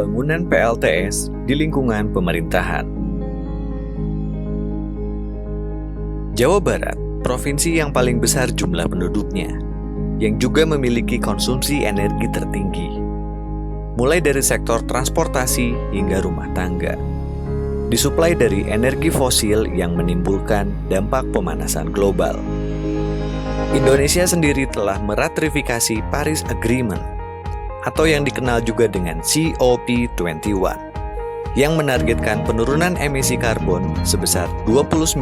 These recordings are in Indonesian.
pembangunan PLTS di lingkungan pemerintahan. Jawa Barat, provinsi yang paling besar jumlah penduduknya, yang juga memiliki konsumsi energi tertinggi, mulai dari sektor transportasi hingga rumah tangga. Disuplai dari energi fosil yang menimbulkan dampak pemanasan global. Indonesia sendiri telah meratifikasi Paris Agreement, atau yang dikenal juga dengan COP21, yang menargetkan penurunan emisi karbon sebesar 29%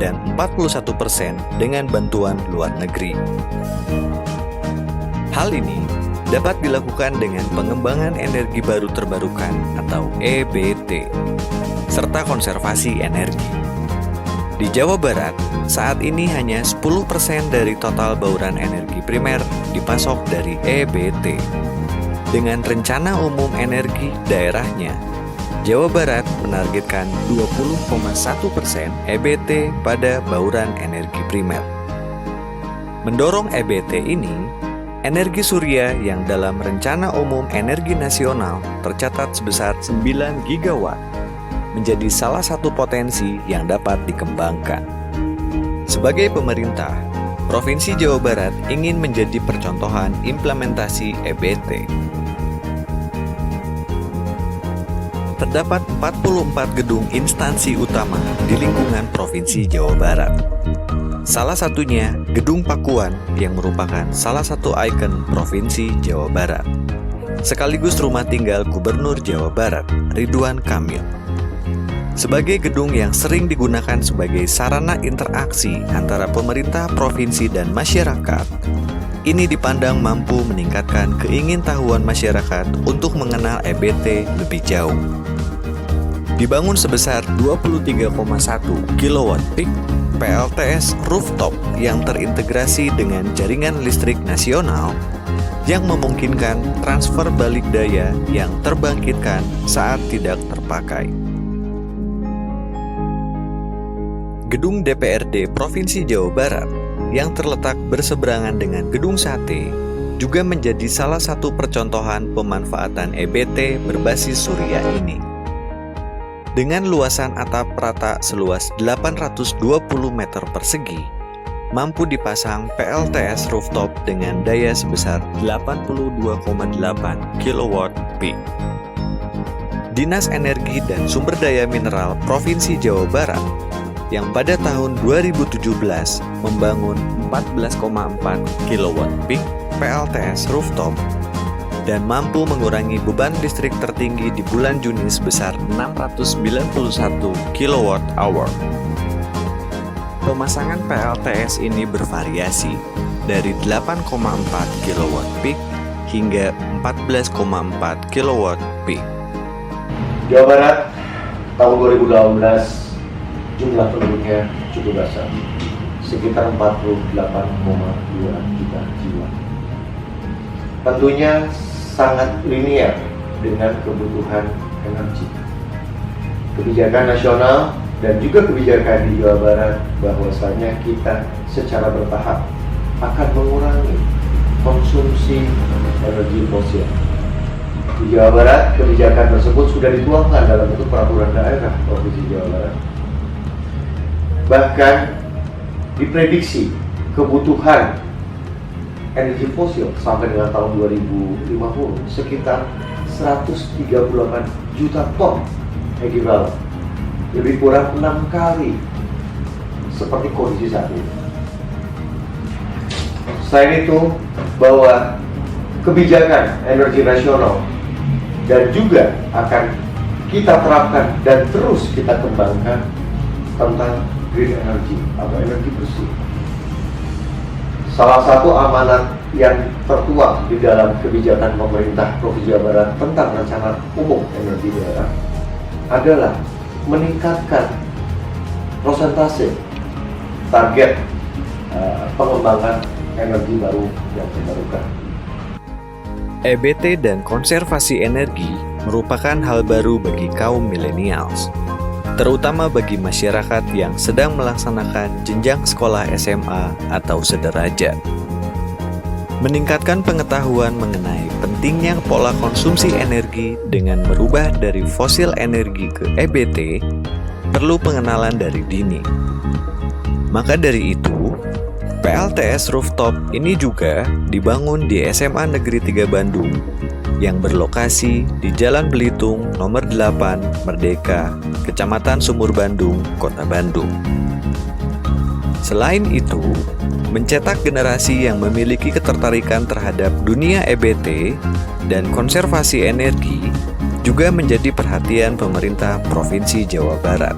dan 41% dengan bantuan luar negeri. Hal ini dapat dilakukan dengan pengembangan energi baru terbarukan atau EBT, serta konservasi energi. Di Jawa Barat, saat ini hanya 10% dari total bauran energi primer dipasok dari EBT. Dengan rencana umum energi daerahnya, Jawa Barat menargetkan 20,1% EBT pada bauran energi primer. Mendorong EBT ini, energi surya yang dalam rencana umum energi nasional tercatat sebesar 9 gigawatt menjadi salah satu potensi yang dapat dikembangkan. Sebagai pemerintah, Provinsi Jawa Barat ingin menjadi percontohan implementasi EBT. Terdapat 44 gedung instansi utama di lingkungan Provinsi Jawa Barat. Salah satunya Gedung Pakuan yang merupakan salah satu ikon Provinsi Jawa Barat, sekaligus rumah tinggal Gubernur Jawa Barat, Ridwan Kamil. Sebagai gedung yang sering digunakan sebagai sarana interaksi antara pemerintah provinsi dan masyarakat, ini dipandang mampu meningkatkan keingintahuan masyarakat untuk mengenal EBT lebih jauh. Dibangun sebesar 23,1 kW peak PLTS rooftop yang terintegrasi dengan jaringan listrik nasional yang memungkinkan transfer balik daya yang terbangkitkan saat tidak terpakai. Gedung DPRD Provinsi Jawa Barat yang terletak berseberangan dengan Gedung Sate juga menjadi salah satu percontohan pemanfaatan EBT berbasis surya ini. Dengan luasan atap rata seluas 820 meter persegi, mampu dipasang PLTS rooftop dengan daya sebesar 82,8 kW peak. Dinas Energi dan Sumber Daya Mineral Provinsi Jawa Barat yang pada tahun 2017 membangun 14,4 kW peak PLTS rooftop dan mampu mengurangi beban listrik tertinggi di bulan Juni sebesar 691 kWh. Pemasangan PLTS ini bervariasi dari 8,4 kW peak hingga 14,4 kW peak. Jawa Barat tahun 2018 jumlah penduduknya cukup besar, sekitar 48,2 juta jiwa. Tentunya sangat linear dengan kebutuhan energi. Kebijakan nasional dan juga kebijakan di Jawa Barat bahwasanya kita secara bertahap akan mengurangi konsumsi energi fosil. Di Jawa Barat, kebijakan tersebut sudah dituangkan dalam bentuk peraturan daerah Provinsi Jawa Barat. Bahkan diprediksi kebutuhan energi fosil sampai dengan tahun 2050 sekitar 138 juta ton ekuivalen, lebih kurang 6 kali seperti kondisi saat ini. Selain itu, bahwa kebijakan energi nasional dan juga akan kita terapkan dan terus kita kembangkan tentang green energy atau energi bersih. Salah satu amanat yang tertuang di dalam kebijakan pemerintah Provinsi Jawa Barat tentang rencana umum energi daerah adalah meningkatkan persentase target pengembangan energi baru yang terbarukan. EBT dan konservasi energi merupakan hal baru bagi kaum millennials, terutama bagi masyarakat yang sedang melaksanakan jenjang sekolah SMA atau sederajat. meningkatkan pengetahuan mengenai pentingnya pola konsumsi energi dengan merubah dari fosil energi ke EBT perlu pengenalan dari dini. Maka dari itu, PLTS Rooftop ini juga dibangun di SMA Negeri 3 Bandung yang berlokasi di Jalan Belitung nomor 8 Merdeka, Kecamatan Sumur Bandung, Kota Bandung. Selain itu, mencetak generasi yang memiliki ketertarikan terhadap dunia EBT dan konservasi energi juga menjadi perhatian pemerintah Provinsi Jawa Barat.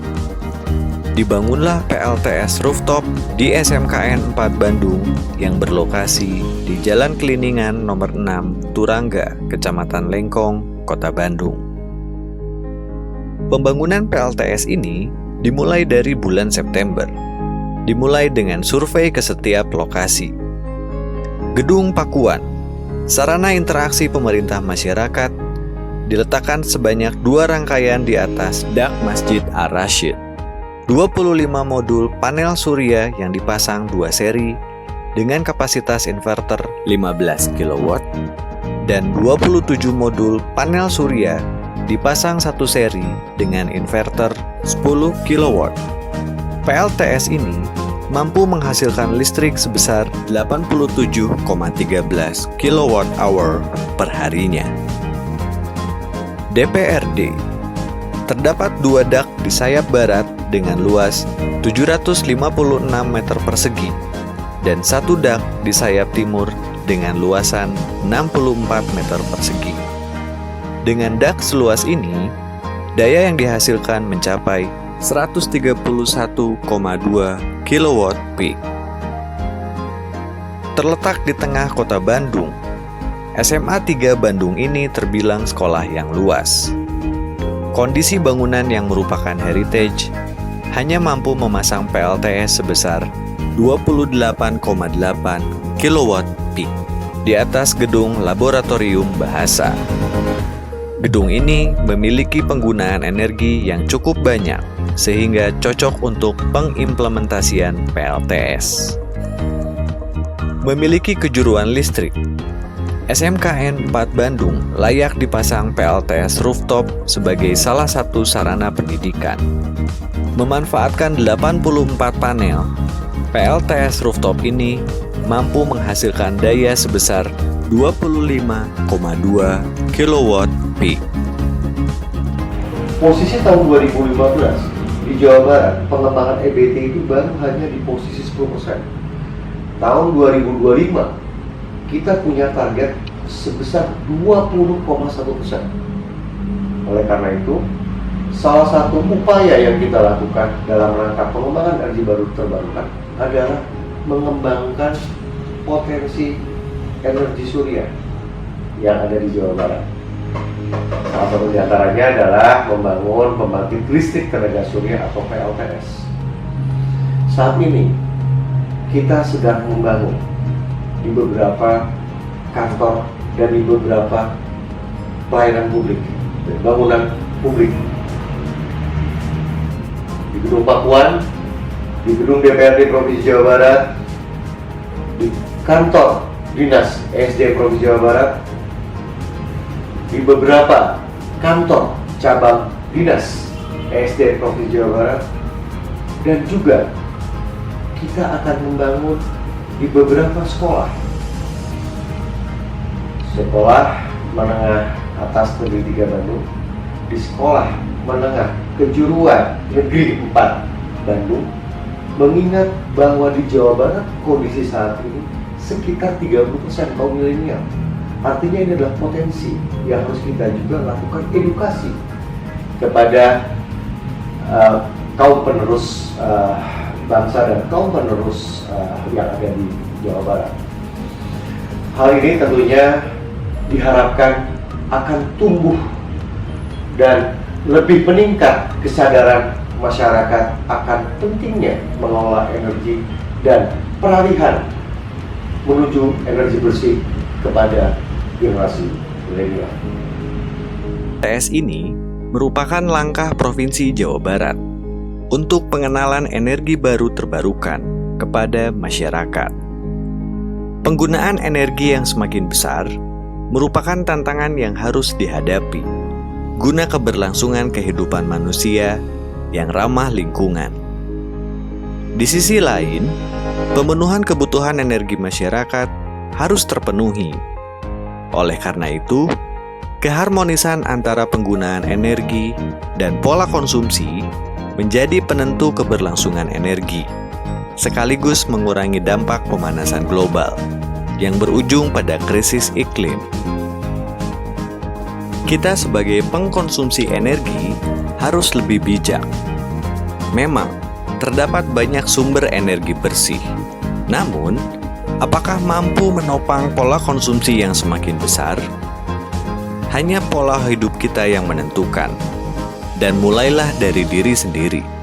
Dibangunlah PLTS Rooftop di SMKN 4 Bandung yang berlokasi di Jalan Keliningan nomor 6 Turangga, Kecamatan Lengkong, Kota Bandung. Pembangunan PLTS ini dimulai dari bulan September. Dimulai dengan survei ke setiap lokasi. Gedung Pakuan, sarana interaksi pemerintah masyarakat, diletakkan sebanyak 2 rangkaian di atas dak Masjid Ar-Rasyid. 25 modul panel surya yang dipasang 2 seri dengan kapasitas inverter 15 kW dan 27 modul panel surya dipasang 1 seri dengan inverter 10 kW. PLTS ini mampu menghasilkan listrik sebesar 87,13 kWh per harinya. DPRD, terdapat 2 dak di sayap barat dengan luas 756 meter persegi dan 1 dak di sayap timur dengan luasan 64 meter persegi. Dengan dak seluas ini, daya yang dihasilkan mencapai 131,2 kW peak. Terletak di tengah kota Bandung, SMA 3 Bandung ini terbilang sekolah yang luas. Kondisi bangunan yang merupakan heritage hanya mampu memasang PLTS sebesar 28,8 kW peak di atas gedung laboratorium bahasa. Gedung ini memiliki penggunaan energi yang cukup banyak sehingga cocok untuk pengimplementasian PLTS. Memiliki kejuruan listrik, SMKN 4 Bandung layak dipasang PLTS Rooftop sebagai salah satu sarana pendidikan. Memanfaatkan 84 panel, PLTS Rooftop ini mampu menghasilkan daya sebesar 25,2 kW peak. Posisi tahun 2015 di Jawa Barat, pengembangan EBT itu baru hanya di posisi 10%. Tahun 2025, kita punya target sebesar 20,1%. Oleh karena itu, salah satu upaya yang kita lakukan dalam rangka pengembangan energi baru terbarukan adalah mengembangkan potensi energi surya yang ada di Jawa Barat. Salah satu diantaranya adalah membangun pembangkit listrik tenaga surya atau PLTS. Saat ini kita sedang membangun di beberapa kantor dan di beberapa pelayanan publik, bangunan publik. Di Gedung Pakuan, di Gedung DPRD Provinsi Jawa Barat, di kantor Dinas ESDM Provinsi Jawa Barat, di beberapa kantor cabang Dinas ESDM Provinsi Jawa Barat, dan juga kita akan membangun di beberapa sekolah menengah atas Negeri 3 Bandung, di sekolah menengah kejuruan Negeri 4 Bandung, mengingat bahwa di Jawa Barat kondisi saat ini sekitar 30% kaum milenial. Artinya ini adalah potensi yang harus kita juga lakukan edukasi kepada kaum penerus bangsa dan kaum penerus yang ada di Jawa Barat. Hal ini tentunya diharapkan akan tumbuh dan lebih meningkat kesadaran masyarakat akan pentingnya mengelola energi dan peralihan menuju energi bersih kepada generasi milenial. PLTS ini merupakan langkah Provinsi Jawa Barat untuk pengenalan energi baru terbarukan kepada masyarakat. Penggunaan energi yang semakin besar merupakan tantangan yang harus dihadapi guna keberlangsungan kehidupan manusia yang ramah lingkungan. Di sisi lain, pemenuhan kebutuhan energi masyarakat harus terpenuhi. Oleh karena itu, keharmonisan antara penggunaan energi dan pola konsumsi menjadi penentu keberlangsungan energi, sekaligus mengurangi dampak pemanasan global yang berujung pada krisis iklim. Kita sebagai pengkonsumsi energi harus lebih bijak. Memang, terdapat banyak sumber energi bersih. Namun, apakah mampu menopang pola konsumsi yang semakin besar? Hanya pola hidup kita yang menentukan, dan mulailah dari diri sendiri.